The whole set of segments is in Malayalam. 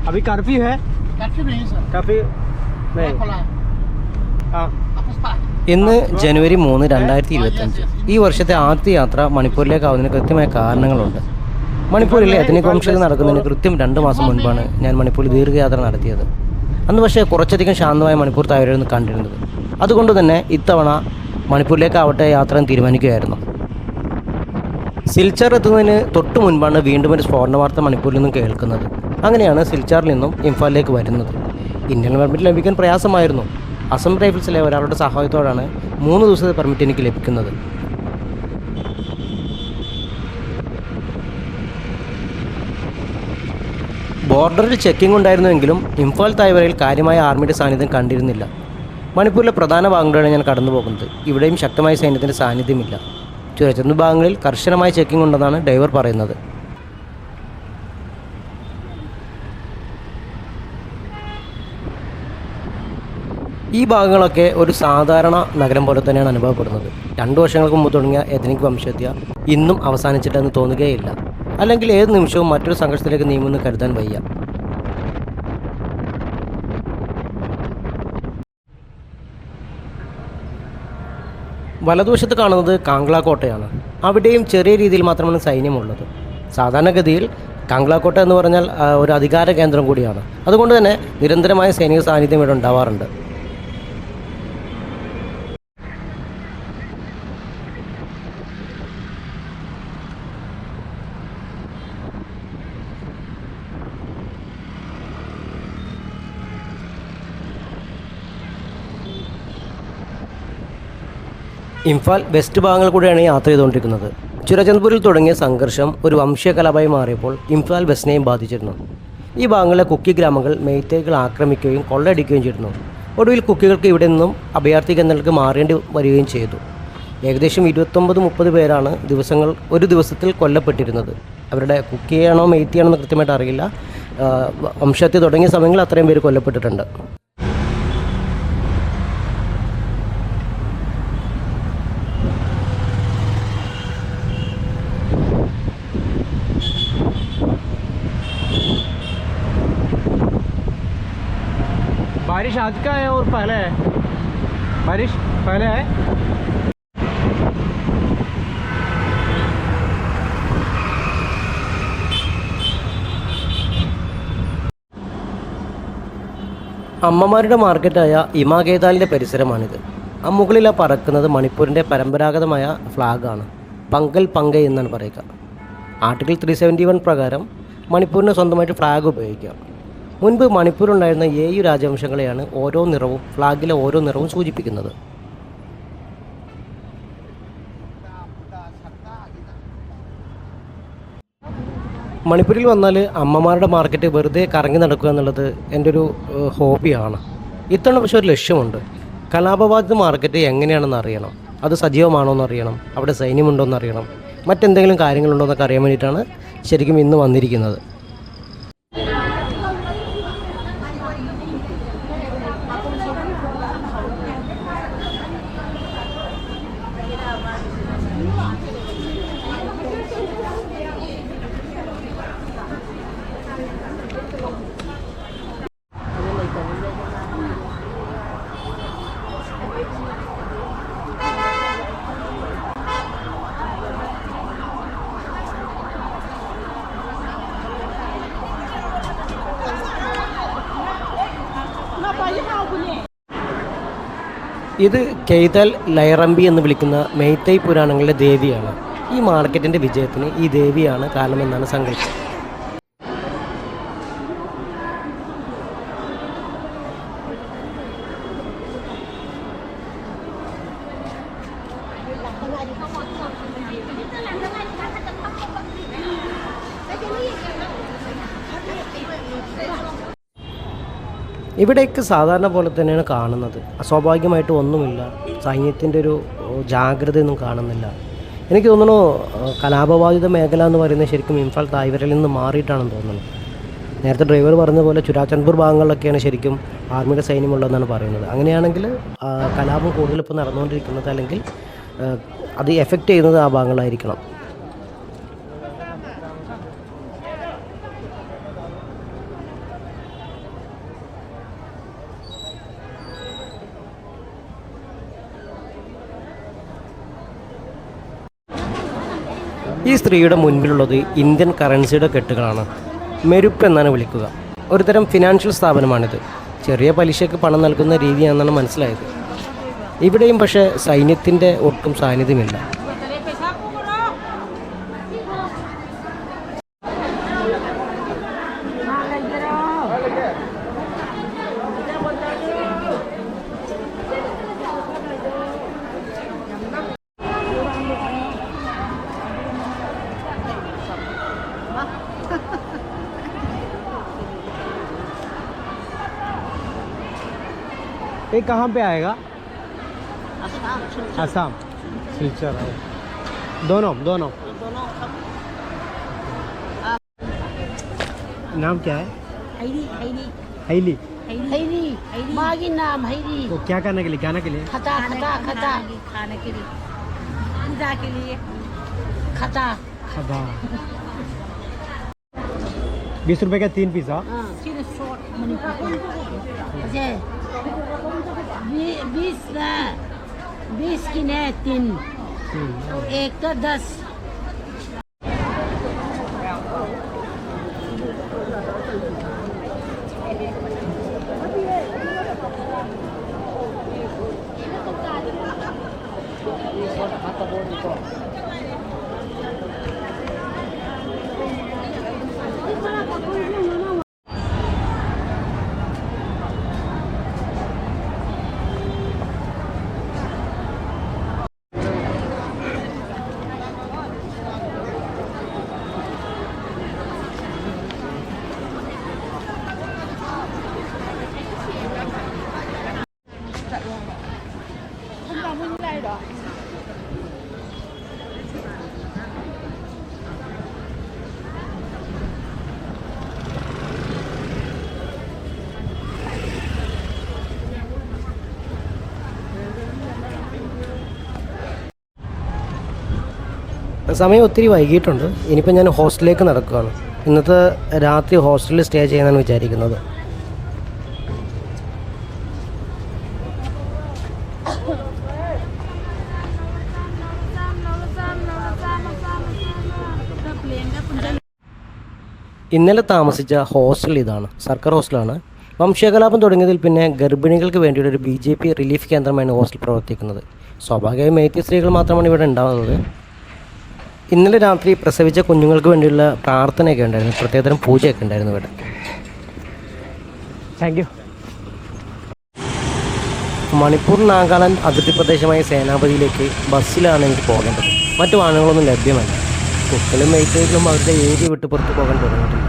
अभी कर्फ्यू है? कर्फ्यू नहीं सर, कर्फ्यू नहीं। खुला है। हाँ ഇന്ന് ജനുവരി 3, 2025. ഈ വർഷത്തെ ആദ്യ യാത്ര മണിപ്പൂരിലേക്കാവുന്നതിന് കൃത്യമായ കാരണങ്ങളുണ്ട്. മണിപ്പൂരിലെ എത്നിക് വംശത്തിൽ നടക്കുന്നതിന് കൃത്യം 2 മാസം മുൻപാണ് ഞാൻ മണിപ്പൂരിൽ ദീർഘയാത്ര നടത്തിയത്. അന്ന് പക്ഷേ കുറച്ചധികം ശാന്തമായ മണിപ്പൂർ താഴ്വരയായിരുന്നു കണ്ടിരുന്നത്. അതുകൊണ്ട് തന്നെ ഇത്തവണ മണിപ്പൂരിലേക്കാവട്ടെ യാത്ര തീരുമാനിക്കുകയായിരുന്നു. സിൽച്ചാർ എത്തുന്നതിന് തൊട്ട് മുൻപാണ് വീണ്ടും ഒരു സ്ഫോടന വാർത്ത മണിപ്പൂരിൽ നിന്നും കേൾക്കുന്നത്. അങ്ങനെയാണ് സിൽച്ചാറിൽ നിന്നും ഇംഫാലിലേക്ക് വരുന്നത്. ഇന്ത്യൻ പെർമിറ്റ് ലഭിക്കാൻ പ്രയാസമായിരുന്നു. അസം റൈഫിൾസിലെ ഒരാളുടെ സഹായത്തോടാണ് 3 ദിവസത്തെ പെർമിറ്റ് എനിക്ക് ലഭിക്കുന്നത്. ബോർഡറിൽ ചെക്കിംഗ് ഉണ്ടായിരുന്നുവെങ്കിലും ഇംഫാൽ താഴ്വരയിൽ കാര്യമായ ആർമിയുടെ സാന്നിധ്യം കണ്ടിരുന്നില്ല. മണിപ്പൂരിലെ പ്രധാന ഭാഗങ്ങളിലാണ് ഞാൻ കടന്നു പോകുന്നത്. ഇവിടെയും ശക്തമായ സൈന്യത്തിൻ്റെ സാന്നിധ്യമില്ല. ചുരച്ചന്തു ഭാഗങ്ങളിൽ കർശനമായ ചെക്കിംഗ് ഉണ്ടെന്നാണ് ഡ്രൈവർ പറയുന്നത്. ഈ ഭാഗങ്ങളൊക്കെ ഒരു സാധാരണ നഗരം പോലെ തന്നെയാണ് അനുഭവപ്പെടുന്നത്. 2 വർഷങ്ങൾക്ക് മുമ്പ് തുടങ്ങിയ എത്നിക് വംശഹത്യ ഇന്നും അവസാനിച്ചിട്ടെന്ന് തോന്നുകയില്ല. അല്ലെങ്കിൽ ഏത് നിമിഷവും മറ്റൊരു സംഘർഷത്തിലേക്ക് നീങ്ങുമെന്ന് കരുതാൻ വയ്യ. വലതുവശത്ത് കാണുന്നത് കാംഗ്ല കോട്ടയാണ്. അവിടെയും ചെറിയ രീതിയിൽ മാത്രമാണ് സൈന്യമുള്ളത്. സാധാരണഗതിയിൽ കാംഗ്ല കോട്ട എന്ന് പറഞ്ഞാൽ ഒരു അധികാര കേന്ദ്രം കൂടിയാണ്. അതുകൊണ്ട് തന്നെ നിരന്തരമായ സൈനിക സാന്നിധ്യം ഇവിടെ ഉണ്ടാവാറുണ്ട്. ഇംഫാൽ വെസ്റ്റ് ഭാഗങ്ങൾ കൂടെയാണ് യാത്ര ചെയ്തുകൊണ്ടിരിക്കുന്നത്. ചുരചന്ദ്പൂരിൽ തുടങ്ങിയ സംഘർഷം ഒരു വംശീയ കലാപമായി മാറിയപ്പോൾ ഇംഫാൽ വെസ്റ്റിനെയും ബാധിച്ചിരുന്നു. ഈ ഭാഗങ്ങളിലെ കുക്കി ഗ്രാമങ്ങൾ മെയ്തേകൾ ആക്രമിക്കുകയും കൊള്ളയടിക്കുകയും ചെയ്തിരുന്നു. ഒടുവിൽ കുക്കികൾക്ക് ഇവിടെ നിന്നും അഭയാർത്ഥി കേന്ദ്രങ്ങൾക്ക് മാറേണ്ടി വരികയും ചെയ്തു. ഏകദേശം 29-30 പേരാണ് ഒരു ദിവസത്തിൽ കൊല്ലപ്പെട്ടിരുന്നത്. അവരുടെ കുക്കിയാണോ മെയ്ത്തിയാണോ എന്ന് കൃത്യമായിട്ട് അറിയില്ല. വംശഹത്യ തുടങ്ങിയ സമയങ്ങളിൽ അത്രയും പേര് കൊല്ലപ്പെട്ടിട്ടുണ്ട്. बारिश आज का है और पहले है? बारिश पहले है? അമ്മമാരുടെ മാർക്കറ്റായ ഇമാഗേതാലിൻ്റെ പരിസരമാണിത്. മുകളിൽ പറക്കുന്നത് മണിപ്പൂരിൻ്റെ പരമ്പരാഗതമായ ഫ്ലാഗാണ്. പങ്കൽ പങ്കൈ എന്നാണ് പറയുക. ആർട്ടിക്കിൾ 371 പ്രകാരം മണിപ്പൂരിന് സ്വന്തമായിട്ട് ഫ്ലാഗ് ഉപയോഗിക്കാം. മുൻപ് മണിപ്പൂരുണ്ടായിരുന്ന 7 രാജവംശങ്ങളെയാണ് ഫ്ലാഗിലെ ഓരോ നിറവും സൂചിപ്പിക്കുന്നത്. മണിപ്പൂരിൽ വന്നാൽ അമ്മമാരുടെ മാർക്കറ്റ് വെറുതെ കറങ്ങി നടക്കുക എന്നുള്ളത് എൻ്റെ ഒരു ഹോബിയാണ്. ഇത്തവണ പക്ഷേ ഒരു ലക്ഷ്യമുണ്ട്. കലാപബാധിത മാർക്കറ്റ് എങ്ങനെയാണെന്ന് അറിയണം. അത് സജീവമാണോ എന്നറിയണം. അവിടെ സൈന്യമുണ്ടോ എന്നറിയണം. മറ്റെന്തെങ്കിലും കാര്യങ്ങളുണ്ടോ എന്നൊക്കെ അറിയാൻ വേണ്ടിയിട്ടാണ് ശരിക്കും ഇന്ന് വന്നിരിക്കുന്നത്. ഇത് കെയ്തൽ ലൈറംബി എന്ന് വിളിക്കുന്ന മെയ്തൈ പുരാണങ്ങളിലെ ദേവിയാണ്. ഈ മാർക്കറ്റിൻ്റെ വിജയത്തിന് ഈ ദേവിയാണ് കാരണമെന്നാണ് സങ്കല്പം. ഇവിടേക്ക് സാധാരണ പോലെ തന്നെയാണ് കാണുന്നത്. അസ്വാഭാവികമായിട്ട് ഒന്നുമില്ല. സൈന്യത്തിൻ്റെ ഒരു ജാഗ്രതയൊന്നും കാണുന്നില്ല. എനിക്ക് തോന്നുന്നു കലാപബാധിത മേഖല എന്ന് പറയുന്നത് ശരിക്കും ഇംഫാൽ താഴ്വരയിൽ നിന്ന് മാറിയിട്ടാണെന്ന് തോന്നുന്നു. നേരത്തെ ഡ്രൈവർ പറഞ്ഞ പോലെ ചുരാചന്ദ്പൂർ ഭാഗങ്ങളിലൊക്കെയാണ് ശരിക്കും ആർമിയുടെ സൈന്യമുള്ളതെന്നാണ് പറയുന്നത്. അങ്ങനെയാണെങ്കിൽ കലാപം കൂടുതൽ ഇപ്പോൾ നടന്നുകൊണ്ടിരിക്കുന്നത് അല്ലെങ്കിൽ അത് എഫക്റ്റ് ചെയ്യുന്നത് ആ ഭാഗങ്ങളായിരിക്കണം. ഈ സ്ത്രീയുടെ മുൻപിലുള്ളത് ഇന്ത്യൻ കറൻസിയുടെ കെട്ടുകളാണ്. മെരുപ്പ് എന്നാണ് വിളിക്കുക. ഒരുതരം ഫിനാൻഷ്യൽ സ്ഥാപനമാണിത്. ചെറിയ പലിശയ്ക്ക് പണം നൽകുന്ന രീതിയാണെന്നാണ് മനസ്സിലായത്. ഇവിടെയും പക്ഷേ സൈന്യത്തിൻ്റെ ഒട്ടും സാന്നിധ്യമില്ല. ये कहाँ पे आएगा? असम सिलचर है। दोनों नाम क्या है? हैली। मागी नाम हैली। तो क्या करने के लिए? खाने के लिए? खता खाने के लिए, पूजा के लिए खता। 20 रुपए का 3 पीस। फिर शॉर्ट मनी अच्छा 20 की ने 3 एक तो 10। സമയം ഒത്തിരി വൈകിട്ടുണ്ട്. ഇനിയിപ്പോൾ ഞാൻ ഹോസ്റ്റലിലേക്ക് നടക്കുകയാണ്. ഇന്നത്തെ രാത്രി ഹോസ്റ്റലിൽ സ്റ്റേ ചെയ്യാനാണ് വിചാരിക്കുന്നത്. ഇന്നലെ താമസിച്ച ഹോസ്റ്റൽ ഇതാണ്. സർക്കാർ ഹോസ്റ്റലാണ്. വംശകലാപം തുടങ്ങിയതിൽ പിന്നെ ഗർഭിണികൾക്ക് വേണ്ടിയുള്ള ഒരു BJP റിലീഫ് കേന്ദ്രമാണ് ഹോസ്റ്റൽ പ്രവർത്തിക്കുന്നത്. സ്വാഭാവികമായും മേത്തി സ്ത്രീകൾ മാത്രമാണ് ഇവിടെ ഉണ്ടാകുന്നത്. ഇന്നലെ രാത്രി പ്രസവിച്ച കുഞ്ഞുങ്ങൾക്ക് വേണ്ടിയുള്ള പ്രാർത്ഥനയൊക്കെ ഉണ്ടായിരുന്നു. പ്രത്യേകതരം പൂജയൊക്കെ ഉണ്ടായിരുന്നു ഇവിടെ. Thank you. മണിപ്പൂർ നാഗാലാൻഡ് അതിർത്തി പ്രദേശമായ സേനാപതിയിലേക്ക് ബസ്സിലാണ് എനിക്ക് പോകേണ്ടത്. മറ്റു വാഹനങ്ങളൊന്നും ലഭ്യമല്ല. കുട്ടികളും മേത്തേക്കും അവരുടെ ഏരിയ വിട്ട് പുറത്ത് പോകാൻ തുടങ്ങിയിട്ടില്ല.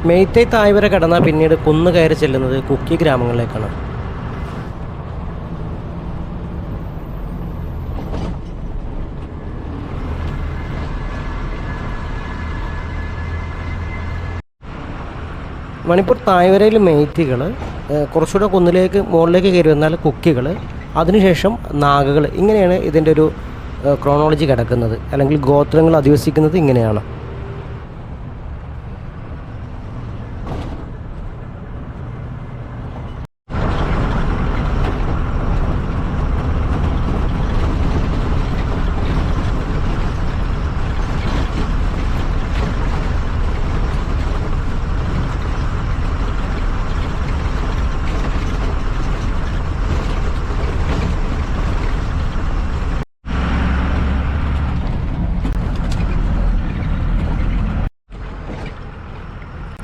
മെയ്തേ തായ്വര കടന്നാൽ പിന്നീട് കുന്നു കയറി ചെല്ലുന്നത് കുക്കി ഗ്രാമങ്ങളിലേക്കാണ്. മണിപ്പൂർ തായ്വരയിൽ മെയ്ത്തികൾ, കുറച്ചുകൂടെ കുന്നിലേക്ക് മുകളിലേക്ക് കയറി വന്നാൽ കുക്കികൾ, അതിനുശേഷം നാഗകൾ. ഇങ്ങനെയാണ് ഇതിൻ്റെ ഒരു ക്രോണോളജി കിടക്കുന്നത്. അല്ലെങ്കിൽ ഗോത്രങ്ങൾ അധിവസിക്കുന്നത് ഇങ്ങനെയാണ്.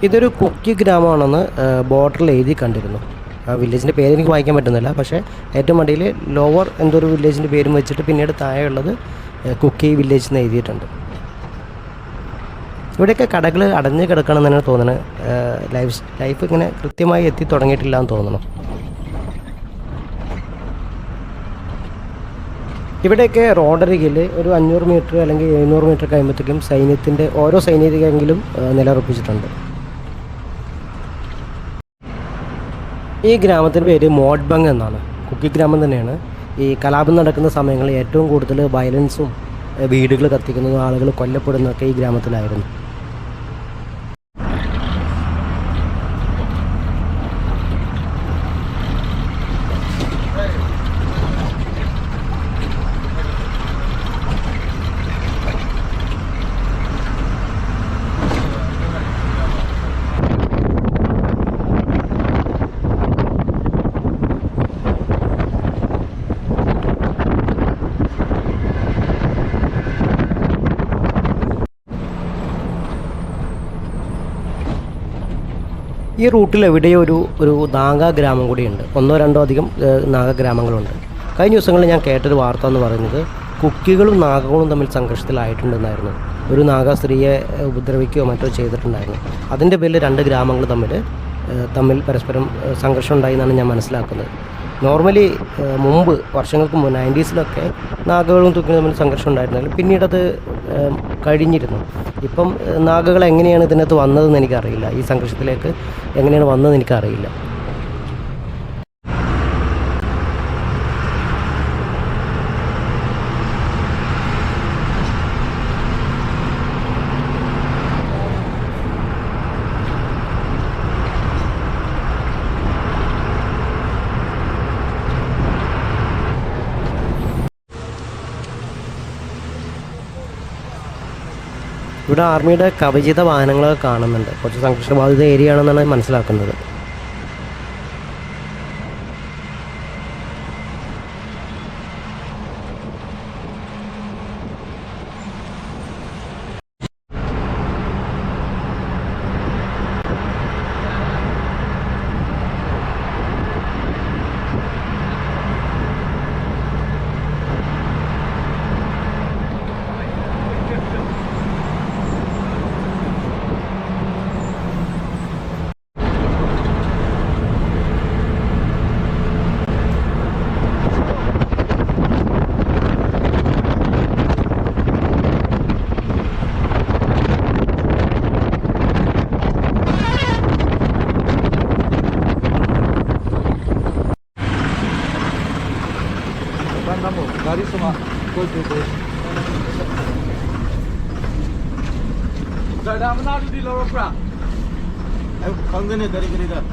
ഇതൊരു കുക്കി ഗ്രാമമാണെന്ന് ബോർഡറിൽ എഴുതി കണ്ടിരുന്നു. ആ വില്ലേജിൻ്റെ പേര് എനിക്ക് വായിക്കാൻ പറ്റുന്നില്ല. പക്ഷേ ഏറ്റവും അടിയിൽ ലോവർ എന്തൊരു വില്ലേജിൻ്റെ പേരും വെച്ചിട്ട് പിന്നീട് താഴെയുള്ളത് കുക്കി വില്ലേജ് എന്ന് എഴുതിയിട്ടുണ്ട്. ഇവിടെയൊക്കെ കടകൾ അടഞ്ഞു കിടക്കണം എന്നാണ് തോന്നുന്നത്. ലൈഫ് ഇങ്ങനെ കൃത്യമായി എത്തി തുടങ്ങിയിട്ടില്ല എന്ന് തോന്നുന്നു. ഇവിടെയൊക്കെ റോഡരികിൽ ഒരു 500 മീറ്റർ അല്ലെങ്കിൽ 700 മീറ്റർ കഴിയുമ്പോഴത്തേക്കും സൈന്യത്തിൻ്റെ ഓരോ സൈനികരെങ്കിലും നിലയുറപ്പിച്ചിട്ടുണ്ട്. ഈ ഗ്രാമത്തിൻ്റെ പേര് മോഡ്ബങ് എന്നാണ്. കുക്കി ഗ്രാമം തന്നെയാണ്. ഈ കലാപം നടക്കുന്ന സമയങ്ങളിൽ ഏറ്റവും കൂടുതൽ വയലൻസും വീടുകൾ കത്തിക്കുന്നതും ആളുകൾ കൊല്ലപ്പെടുന്നതൊക്കെ ഈ ഗ്രാമത്തിലായിരുന്നു. ഈ റൂട്ടിൽ എവിടെയോ ഒരു നാഗ ഗ്രാമം കൂടിയുണ്ട്. 1-2 അധികം നാഗ ഗ്രാമങ്ങളുണ്ട്. കഴിഞ്ഞ ദിവസങ്ങളിൽ ഞാൻ കേട്ടൊരു വാർത്ത എന്ന് പറയുന്നത് കുക്കികളും നാഗകളും തമ്മിൽ സംഘർഷത്തിലായിട്ടുണ്ടെന്നായിരുന്നു. ഒരു നാഗ സ്ത്രീയെ ഉപദ്രവിക്കുകയോ മറ്റോ ചെയ്തിട്ടുണ്ടായിരുന്നു. അതിൻ്റെ പേരിൽ 2 ഗ്രാമങ്ങൾ തമ്മിൽ പരസ്പരം സംഘർഷം ഉണ്ടായി എന്നാണ് ഞാൻ മനസ്സിലാക്കുന്നത്. നോർമലി മുമ്പ് വർഷങ്ങൾക്ക് മുമ്പ് 90s നാഗകളും തുക്കിനും തമ്മിൽ സംഘർഷം ഉണ്ടായിരുന്നെങ്കിൽ പിന്നീടത് കഴിഞ്ഞിരുന്നു. ഇപ്പം നാഗകൾ എങ്ങനെയാണ് ഇതിനകത്ത് വന്നതെന്ന് എനിക്കറിയില്ല. ഈ സംഘർഷത്തിലേക്ക് എങ്ങനെയാണ് വന്നതെന്ന് എനിക്കറിയില്ല. ഇവിടെ ആർമിയുടെ കവചിത വാഹനങ്ങളൊക്കെ കാണുന്നുണ്ട്. കുറച്ച് സംഘർഷബാധിത ഏരിയ ആണെന്നാണ് മനസ്സിലാക്കുന്നത്. गाड़ी sama go to dah mana tu di lorong pra ayo kangane dari dah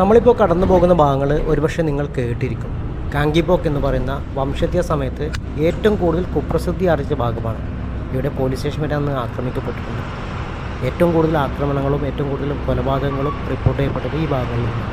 നമ്മളിപ്പോൾ കടന്നു പോകുന്ന ഭാഗങ്ങൾ ഒരുപക്ഷെ നിങ്ങൾ കേട്ടിരിക്കും. കാങ്കിപോക്ക് എന്ന് പറയുന്ന വംശഹത്യ സമയത്ത് ഏറ്റവും കൂടുതൽ കുപ്രസിദ്ധി ആർജിച്ച ഭാഗമാണ്. ഇവിടെ പോലീസ് സ്റ്റേഷൻ വരെ അന്ന് ആക്രമിക്കപ്പെട്ടിട്ടുണ്ട്. ഏറ്റവും കൂടുതൽ ആക്രമണങ്ങളും ഏറ്റവും കൂടുതൽ കൊലപാതകങ്ങളും റിപ്പോർട്ട് ചെയ്യപ്പെട്ടത് ഈ ഭാഗങ്ങളിലാണ്.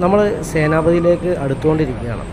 നമ്മൾ സേനാപതിയിലേക്ക് അടുത്തുകൊണ്ടിരിക്കുകയാണ്.